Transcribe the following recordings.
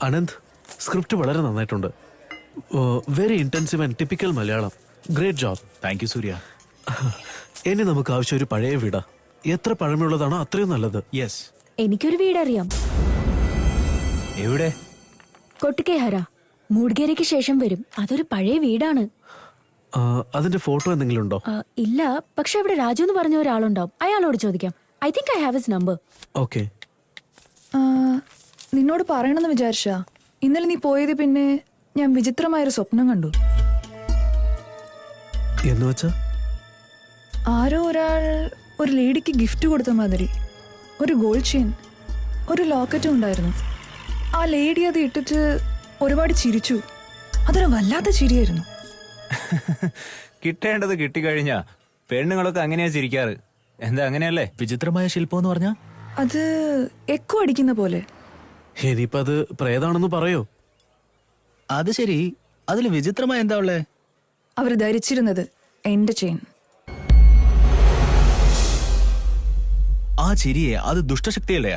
Anant, script വളരെ നന്നായിട്ടുണ്ട്. Very intensive and typical Malayalam. Great job. Thank you Surya. ഇനി നമുക്ക് ആവശ്യം ഒരു പഴയ വീടാ. എത്ര പഴമയുള്ളതാണോ അത്രയും നല്ലത്. യെസ്. എനിക്കൊരു വീടറിയാം. എവിടെ? കൊട്ടിക്കേഹര. മൂഡ്ഗേരയ്ക്ക് ശേഷം വരും. അതൊരു പഴയ വീടാണ്. അതിന്റെ ഫോട്ടോ എന്തെങ്കിലും ഉണ്ടോ? ഇല്ല, പക്ഷെ അവിടെ രാജു എന്ന് പറഞ്ഞ ഒരാളുണ്ടാവും. അയാളോട് ചോദിക്കാം. I think I have his number. Okay. നിന്നോട് പറയണമെന്ന് വിചാരിച്ചാ. ഇന്നലെ നീ പോയത് പിന്നെ ഞാൻ വിചിത്രമായൊരു സ്വപ്നം കണ്ടു. എന്ന് വെച്ചാ? ആരോ ഒരാൾ ഒരു ലേഡിക്ക് ഗിഫ്റ്റ് കൊടുത്ത മാതിരി ഒരു ഗോൾഡ് ചെയിൻ, ഒരു ലോക്കറ്റും ഉണ്ടായിരുന്നു. ആ ലേഡി അത് ഇട്ടിട്ട് ഒരുപാട് ചിരിച്ചു. അതൊരു വല്ലാത്ത ചിരിയായിരുന്നു. കിട്ടേണ്ടത് കിട്ടിക്കഴിഞ്ഞാ പെണ്ണുങ്ങളൊക്കെ അങ്ങനെയാ ചിരിക്കാറ്. എന്താ അങ്ങനെയല്ലേ? വിചിത്രമായ ശില്പം എന്ന് പറഞ്ഞാ അത് എക്കോ അടിക്കുന്ന പോലെ. ഇനിയിപ്പോ അത് പ്രേതാണെന്ന് പറയോ? അത് ശരി. അതിൽ വിചിത്രമായ എന്താ ഉള്ളേ? അവർ ധരിച്ചിരുന്നത് എന്റെ ചെയിൻ. ആ ചിരിയെ അത് ദുഷ്ടശക്തിയല്ലേ?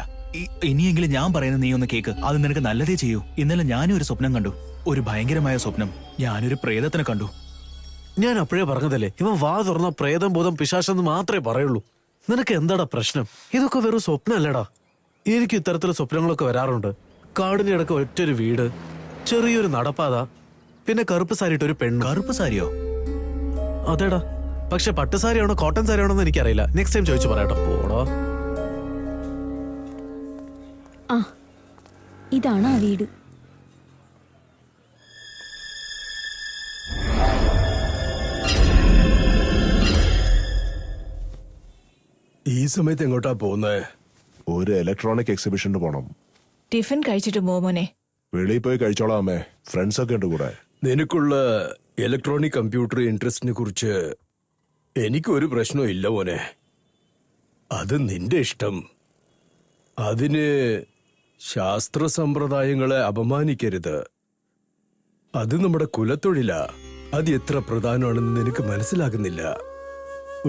ഇനിയെങ്കിലും ഞാൻ പറയുന്നത് നീ ഒന്ന് കേക്ക്. അത് നിനക്ക് നല്ലതേ ചെയ്യൂ. ഇന്നലെ ഞാനും ഒരു സ്വപ്നം കണ്ടു. ഒരു ഭയങ്കരമായ സ്വപ്നം. ഞാനൊരു പ്രേതത്തിനെ കണ്ടു. ഞാൻ അപ്പോഴേ പറഞ്ഞതല്ലേ, ഇവൻ വാ തുറന്ന പ്രേതം ഭൂതം പിശാചെന്ന് മാത്രമേ പറയുള്ളൂ. നിനക്ക് എന്താടാ പ്രശ്നം? ഇതൊക്കെ വെറും സ്വപ്നമല്ലടാ. എനിക്ക് ഇത്തരത്തിലുള്ള സ്വപ്നങ്ങളൊക്കെ വരാറുണ്ട്. കാടിന്റെ ഇടക്ക് ഒറ്റൊരു വീട്, ചെറിയൊരു നടപ്പാത, പിന്നെ കറുപ്പ് സാരിയിട്ട് ഒരു പെണ്ണ്. കറുപ്പ് സാരിയോ? അതേടാ. പക്ഷെ പട്ട് സാരിയാണോ കോട്ടൺ സാരിയാണോ എന്ന് എനിക്കറിയില്ല. നെക്സ്റ്റ് ടൈം ചോദിച്ചു പറയാട്ടോ. പോടോ. ആ, ഇതാണ് ആ വീട്. ഈ സമയത്ത് എങ്ങോട്ടാ പോകുന്നേ? ഒരു ഇലക്ട്രോണിക് എക്സിബിഷന് പോണം. ടിഫിൻ കഴിച്ചിട്ട് മോനെ. വെളിയിൽ പോയി കഴിച്ചോളാം അമ്മേ. ഫ്രണ്ട്സ് ഒക്കെ ഉണ്ട് കൂടെ. നിനക്കുള്ള ഇലക്ട്രോണിക് കമ്പ്യൂട്ടർ ഇൻട്രസ്റ്റിനെ കുറിച്ച് എനിക്കൊരു പ്രശ്നവും ഇല്ല മോനെ. അത് നിന്റെ ഇഷ്ടം. അതിന് ശാസ്ത്ര സമ്പ്രദായങ്ങളെ അപമാനിക്കരുത്. അത് നമ്മുടെ കുലത്തൊഴിലാ. അത് എത്ര പ്രധാനമാണെന്ന് നിനക്ക് മനസ്സിലാകുന്നില്ല.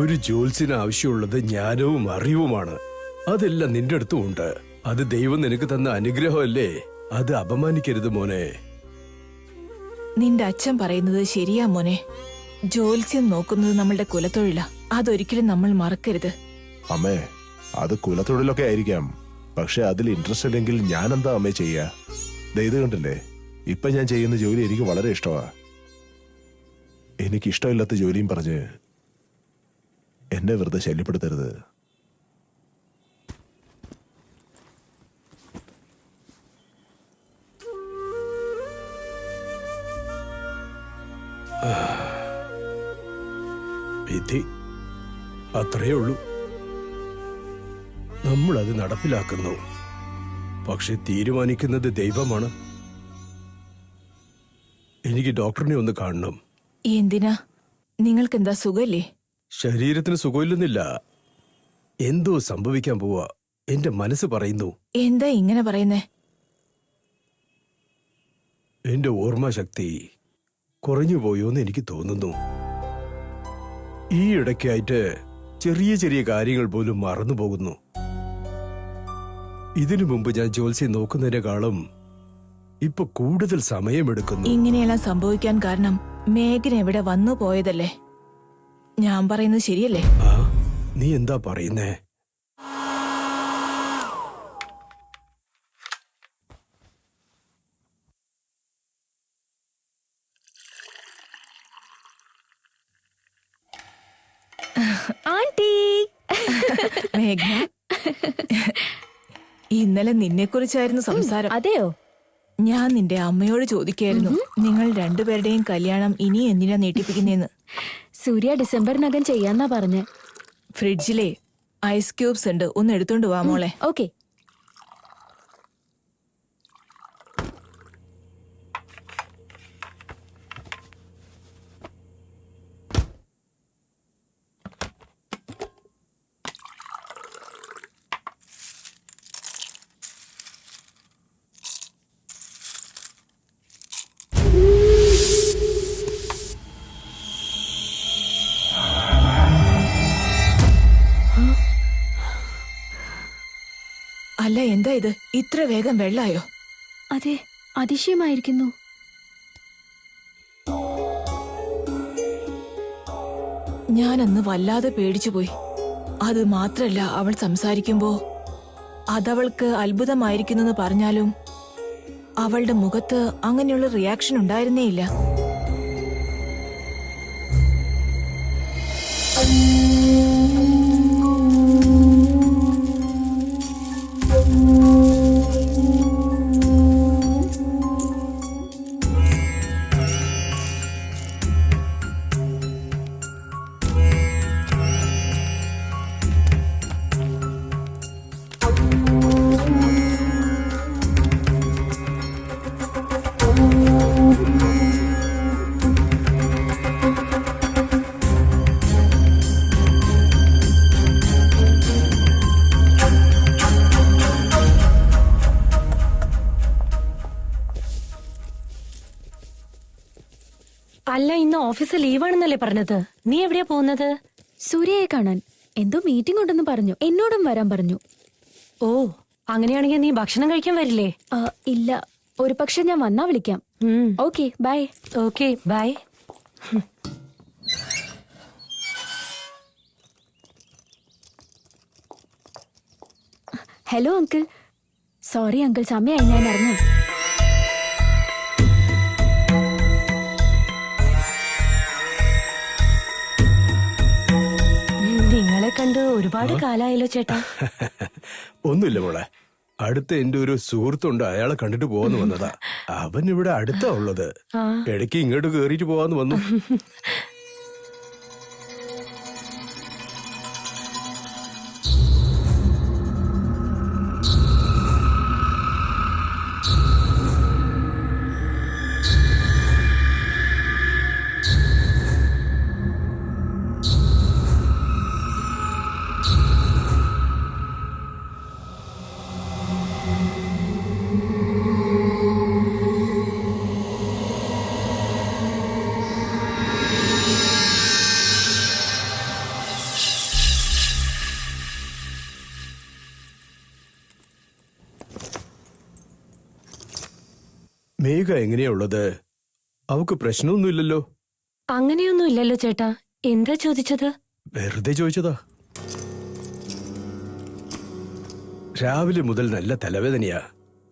ഒരു ജോത്സ്യന് ആവശ്യമുള്ളത് ജ്ഞാനവും അറിവുമാണ്. അതെല്ലാം നിന്റെ അടുത്തും ഉണ്ട്. അത് ദൈവം നിനക്ക് തന്ന അനുഗ്രഹമല്ലേ. അത് അപമാനിക്കരുത് മോനെ. നിന്റെ അച്ഛൻ പറയുന്നത് ശരിയാ മോനെ. ജോത്സ്യം നോക്കുന്നത് നമ്മളുടെ കുലത്തൊഴിലാ. അതൊരിക്കലും നമ്മൾ മറക്കരുത്. അമ്മേ, അത് കുലത്തൊഴിലൊക്കെ ആയിരിക്കാം. പക്ഷെ അതിൽ ഇൻട്രസ്റ്റ് ഇല്ലെങ്കിൽ ഞാൻ എന്താ അമ്മേ ചെയ്യാ? ഇത് കണ്ടില്ലേ, ഇപ്പൊ ഞാൻ ചെയ്യുന്ന ജോലി എനിക്ക് വളരെ ഇഷ്ടമാ. എനിക്കിഷ്ടമില്ലാത്ത ജോലിയും പറഞ്ഞ് എന്നെ വെറുതെ ശല്യപ്പെടുത്തരുത്. വിധി അത്രയേ ഉള്ളൂ. നമ്മളത് നടപ്പിലാക്കുന്നു. പക്ഷെ തീരുമാനിക്കുന്നത് ദൈവമാണ്. എനിക്ക് ഡോക്ടറിനെ ഒന്ന് കാണണം. എന്തിനാ? നിങ്ങൾക്ക് എന്താ സുഖല്ലേ? ശരീരത്തിന് സുഖമില്ലെന്നില്ല. എന്തോ സംഭവിക്കാൻ പോവാ. എന്റെ മനസ്സ് പറയുന്നു. എന്താ ഇങ്ങനെ പറയുന്നേ? എന്റെ ഓർമ്മശക്തി കുറഞ്ഞു പോയോന്ന് എനിക്ക് തോന്നുന്നു. ഈ ഇടയ്ക്കായിട്ട് ചെറിയ ചെറിയ കാര്യങ്ങൾ പോലും മറന്നു പോകുന്നു. ഇതിനു മുമ്പ് ഞാൻ ജോത്സ്യം നോക്കുന്നതിനേക്കാളും ഇപ്പൊ കൂടുതൽ സമയമെടുക്കുന്നു. ഇങ്ങനെയെല്ലാം സംഭവിക്കാൻ കാരണം മേഘന ഇവിടെ വന്നു പോയതല്ലേ? ഞാൻ പറയുന്നത് ശരിയല്ലേ? നീ എന്താ പറയുന്നേ? ആന്റി. മേഘന, ഇന്നലെ നിന്നെ കുറിച്ചായിരുന്നു സംസാരം. അതെയോ? ഞാൻ നിന്റെ അമ്മയോട് ചോദിക്കായിരുന്നു, നിങ്ങൾ രണ്ടുപേരുടെയും കല്യാണം ഇനി എന്തിനാ നീട്ടിപ്പിക്കുന്നേന്ന്. സൂര്യ ഡിസംബറിനകം ചെയ്യാന്നാ പറഞ്ഞേ. ഫ്രിഡ്ജിലെ ഐസ് ക്യൂബ്സ് ഉണ്ട്, ഒന്ന് എടുത്തോണ്ട് വാ മോളെ. ഓക്കെ. അല്ല, എന്താ ഇത്? ഇത്ര വേഗം വെള്ളായോ? അതെ, അതിശയമായിരിക്കുന്നു. ഞാൻ അന്ന് വല്ലാതെ പേടിച്ചു പോയി. അത് മാത്രല്ല, അവൾ സംസാരിക്കുമ്പോ അതവൾക്ക് അത്ഭുതമായിരിക്കുന്നെന്ന് പറഞ്ഞാലും അവളുടെ മുഖത്ത് അങ്ങനെയുള്ള റിയാക്ഷൻ ഉണ്ടായിരുന്നേയില്ല. അല്ല, ഇന്ന് ഓഫീസ് ലീവാണെന്നല്ലേ പറഞ്ഞത്? നീ എവിടെയാ പോകുന്നത്? സൂര്യയെ കാണാൻ. എന്തോ മീറ്റിംഗ് ഉണ്ടെന്ന് പറഞ്ഞു. എന്നോടും വരാൻ പറഞ്ഞു. ഓ, അങ്ങനെയാണെങ്കിൽ നീ ഭക്ഷണം കഴിക്കാൻ വരില്ലേ? ഇല്ല, ഒരു പക്ഷെ ഞാൻ വന്നാ വിളിക്കാം. Okay, bye. Okay, bye. Hello uncle. Sorry uncle, സമയമായി, ഞാൻ ഇറങ്ങാം. നിങ്ങളെ കണ്ട് ഒരുപാട് കാലായല്ലോ ചേട്ടാ. ഒന്നുമില്ല മോളെ, അടുത്ത എന്റെ ഒരു സുഹൃത്തുണ്ട്, അയാളെ കണ്ടിട്ട് പോവാന്ന് വന്നതാ. അവൻ ഇവിടെ അടുത്താ ഉള്ളത്. ഇടയ്ക്ക് ഇങ്ങോട്ട് കേറിയിട്ട് പോവാന്ന് വന്നു. മേഘ എങ്ങനെയാ ഉള്ളത്? അവക്ക് പ്രശ്നമൊന്നുമില്ലല്ലോ? അങ്ങനെയൊന്നും ഇല്ലല്ലോ ചേട്ടാ. എന്താ ചോദിച്ചത്? വെറുതെ ചോദിച്ചതാ. രാവിലെ മുതൽ നല്ല തലവേദനയാ.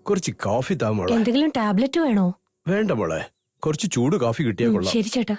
കുറച്ച് കാഫി താ മോളെ. എന്തെങ്കിലും ടാബ്ലറ്റ് വേണോ? വേണ്ട മോളെ, കുറച്ച് ചൂട് കാഫി കിട്ടിയാ കൊള്ളാം. ശരി ചേട്ടാ.